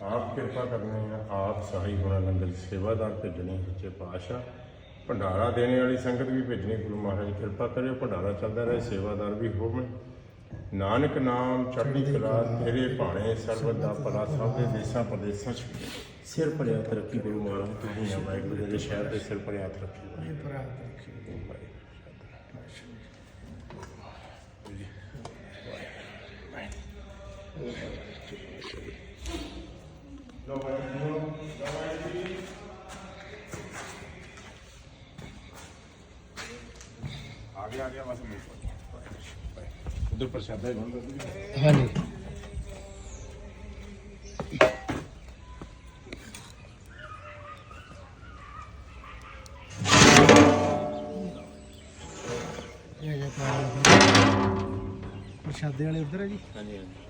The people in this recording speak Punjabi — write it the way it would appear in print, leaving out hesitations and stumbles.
ਆਪ ਕਿਰਪਾ ਕਰਨੀ ਆ, ਆਪ ਸਹਾਈ ਹੋਣਾ, ਲੰਗਰ ਸੇਵਾਦਾਰ ਭੇਜਣੇ ਸੱਚੇ ਪਾਤਸ਼ਾਹ, ਭੰਡਾਰਾ ਦੇਣੇ ਵਾਲੀ ਸੰਗਤ ਵੀ ਭੇਜਣੀ। ਗੁਰੂ ਮਹਾਰਾਜ ਕਿਰਪਾ ਕਰਿਓ, ਭੰਡਾਰਾ ਚੱਲਦਾ ਰਹੇ, ਸੇਵਾਦਾਰ ਵੀ ਹੋਵੇ। ਨਾਨਕ ਨਾਮ ਚੜ੍ਹਦੀ ਕਲਾ ਤੇਰੇ ਭਾਣੇ, ਸਰਬਤ ਦਾ ਭਲਾ ਸਭ ਦੇ ਦੇਸ਼ਾਂ ਪ੍ਰਦੇਸ਼ਾਂ 'ਚ ਸਿਰ ਭਰਿਆ ਤਰੱਕੀ। ਗੁਰੂ ਮਹਾਰਾਜ ਤੁਸੀਂ ਆ ਵਾਹਿਗੁਰੂ ਦੇ ਸ਼ਹਿਰ ਦੇ ਸਿਰ ਭਰਿਆ ਤਰੱਕੀ। आ गया बस उधर प्रसाद है। हाँ जी प्रसादे वाले उधर है जी। हाँ जी हाँ जी।